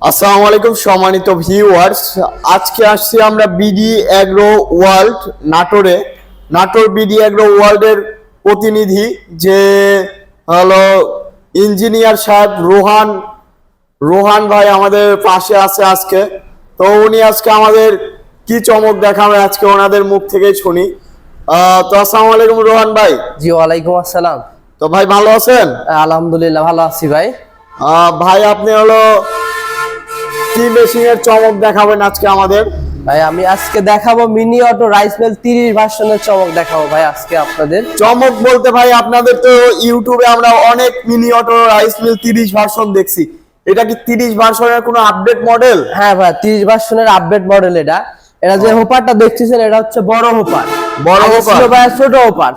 আসসালামু আলাইকুম সম্মানিত ভিউয়ার্স, আজকে আসছি আমরা BD agro world Natore BD agro ওয়ার্ল্ডের প্রতিনিধি যে হলো ইঞ্জিনিয়ার সাহেব রোহান ভাই আমাদের পাশে আছে আজকে। তো উনি আজকে আমাদের কি চমক দেখাবে আজকে ওনাদের মুখ থেকেই শুনি। তো আসসালামু আলাইকুম রোহান ভাই। জি ওয়ালাইকুম আসসালাম। তো ভাই ভালো আছেন? আলহামদুলিল্লাহ ভালো আছি ভাই। ভাই আপনি হলো কি মেশিনের চমক দেখাবেন আজকে আমাদের? ভাই আমি আজকে দেখাবো মিনি অটো রাইস মিল 30 ভার্সনের চমক দেখাবো ভাই আজকে আপনাদের। চমক বলতে ভাই আপনাদের তো ইউটিউবে আমরা অনেক mini auto rice mill 30 version দেখছি, এটা কি 30 ভার্সনের কোনো আপডেট মডেল? হ্যাঁ ভাই 30 ভার্সনের আপডেট মডেল এটা যে হোপারটা দেখতেছেন এটা হচ্ছে বড় হোপার। ভাই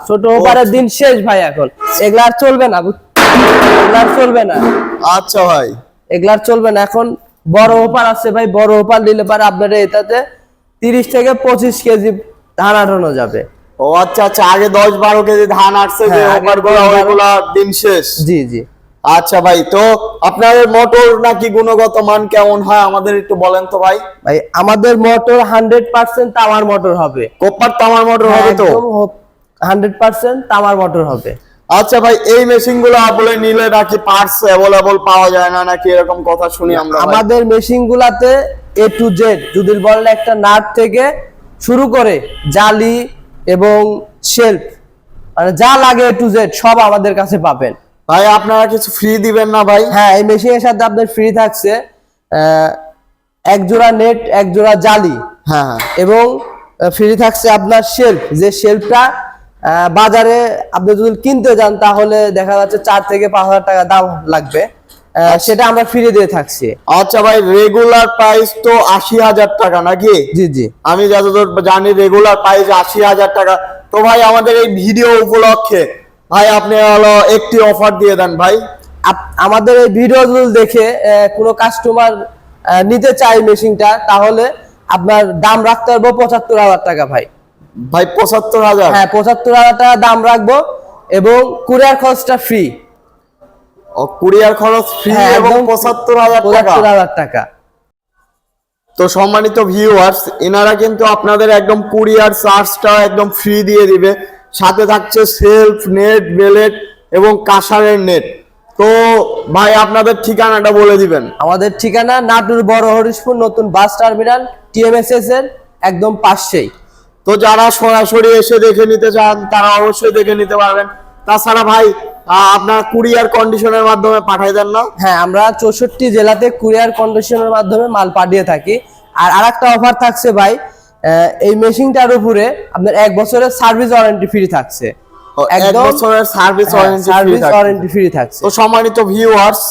ছোট হোপারের দিন শেষ ভাই, এখন এগুলা আর চলবে না, এগুলা আর চলবে না। আচ্ছা ভাই এগুলা আর চলবে না, এখন বড় হোপার আছে ভাই। বড় হোপার নিলে পারে আপনার এটাতে 30 থেকে 25 কেজি ধান আটানো যাবে। ও আচ্ছা আচ্ছা, আগে 10-12 কেজি ধান আসছে যে হোপারগুলো ওইগুলা দিন শেষ। জি জি। আচ্ছা ভাই, তো আপনাদের মোটর নাকি গুণগত মান কেমন হয় আমাদের একটু বলেন তো ভাই। ভাই আমাদের মোটর 100% তামার মোটর হবে। কপার তামার মোটর হবে তো? 100% তামার মোটর হবে। আচ্ছা ভাই, এই মেশিনগুলো আপনি নিলে নাকি পার্টস अवेलेबल পাওয়া যায় না নাকি এরকম কথা শুনি আমরা? আমাদের মেশিনগুলাতে A to Z যদি বলেন একটা নাট থেকে শুরু করে জালি এবং শেলফ মানে যা লাগে A to Z সব আমাদের কাছে পাবেন। ভাই আপনারা কিছু ফ্রি দিবেন না ভাই? হ্যাঁ, এই মেশিনের সাথে আপনার ফ্রি থাকছে এক জোড়া নেট, এক জোড়া জালি। হ্যাঁ, এবং ফ্রি থাকছে আপনার শেলফ, যে শেলফটা বাজারে আপনি যদি কিনতে যান তাহলে দেখা যাচ্ছে 4 থেকে 5,000 টাকা দাম লাগবে, সেটা আমরা ফ্রি দিয়ে থাকছি। আচ্ছা ভাই, রেগুলার প্রাইস তো 80,000 টাকা নাকি? জি জি, আমি যতদূর জানি রেগুলার প্রাইস 80,000 টাকা। তো ভাই আমাদের এই ভিডিও উপলক্ষে ভাই আপনি হলো একটি অফার দিয়ে দেন ভাই। আমাদের এই ভিডিওগুলো দেখে কোনো কাস্টমার নিতে চায় মেশিনটা, তাহলে আপনার দাম রাখতে পারবো 75,000 টাকা ভাই। ভাই 75,000? হ্যাঁ 75,000 টাকা দাম রাখবো এবং কুরিয়ার খরচটা ফ্রি। ও কুরিয়ার খরচ ফ্রি এবং 75,000 টাকা। তো সম্মানিত ভিউয়ার্স, এনারা কিন্তু আপনাদের একদম কুরিয়ার চার্জটা একদম ফ্রি দিয়ে দিবে, সাথে থাকছে সেলফ, নেট, বেলেট এবং কাঁসারের নেট। তো ভাই আপনাদের ঠিকানাটা বলে দিবেন। আমাদের ঠিকানা নাটোর বড় হরিশপুর নতুন বাস টার্মিনাল TMSS এর একদম পাশেই। তো যারা সরাসরি এসে দেখে নিতে চান তারা অবশ্যই দেখে নিতে পারবেন। তাছাড়া ভাই আপনার কুরিয়ার কন্ডিশনের মাধ্যমে পাঠাই দেন না? হ্যাঁ, আমরা 64 জেলাতে কুরিয়ার কন্ডিশনের মাধ্যমে মাল পাঠিয়ে থাকি। আর আরেকটা অফার থাকছে ভাই, এই মেশিনটার উপরে আপনার 1 বছরের সার্ভিস ওয়ারেন্টি ফ্রি থাকছে। 1 বছরের সার্ভিস ওয়ারেন্টি ফ্রি থাকছে। তো সম্মানিত ভিউয়ার্স,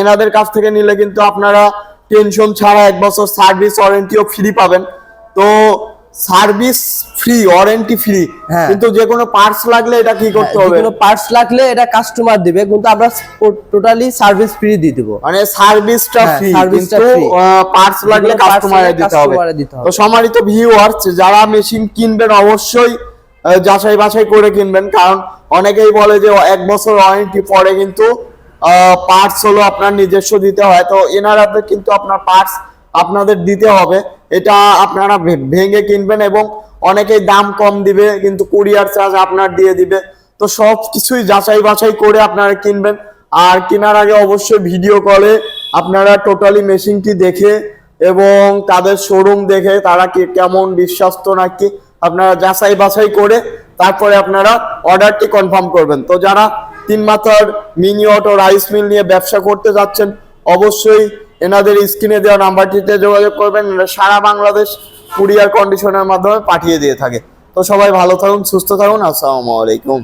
এনাদের কাছ থেকে নিলে কিন্তু আপনারা টেনশন ছাড়া 1 বছর সার্ভিস ওয়ারেন্টিও ফ্রি পাবেন। তো সার্ভিস ফ্রি, ওয়ারেন্টি ফ্রি, কিন্তু যে কোনো পার্টস লাগলে এটা কি করতে হবে? যে কোনো পার্টস লাগলে এটা কাস্টমার দিবে, কিন্তু আমরা টোটালি সার্ভিস ফ্রি দিয়ে দেব। মানে সার্ভিসটা ফ্রি, কিন্তু পার্টস লাগলে কাস্টমারে দিতে হবে। তো সম্মানিত ভিউয়ার্স, যারা মেশিন কিনবেন অবশ্যই যাচাই বাছাই করে কিনবেন, কারণ অনেকেই বলে যে 1 বছর ওয়ারেন্টি পরে কিন্তু পার্টস হলো আপনার নিজস্ব দিতে হয়। তো এনারাতে কিন্তু আপনার পার্টস আপনাদের দিতে হবে, এটা আপনারা ভেঙে কিনবেন এবং অনেকেই দাম কম দিবে কিন্তু কুরিয়ার চার্জ আপনার দিয়ে দিবে। তো সব কিছুই যাচাই বাছাই করে আপনারা কিনবেন। আর কেনার আগে অবশ্যই ভিডিও কলে আপনারা টোটালি মেশিনটি দেখে এবং তাদের শোরুম দেখে তারা কেমন বিশ্বস্ত নাকি আপনারা যাচাই বাছাই করে তারপরে আপনারা অর্ডারটি কনফার্ম করবেন। তো যারা 3 মাথার মিনি অটো রাইস মিল নিয়ে ব্যবসা করতে যাচ্ছেন অবশ্যই এনাদের স্ক্রিনে দেওয়া নাম্বারটিতে যোগাযোগ করবেন। সারা বাংলাদেশ কুরিয়ার কন্ডিশনের মাধ্যমে পাঠিয়ে দিয়ে থাকে। তো সবাই ভালো থাকুন, সুস্থ থাকুন। আসসালামু আলাইকুম।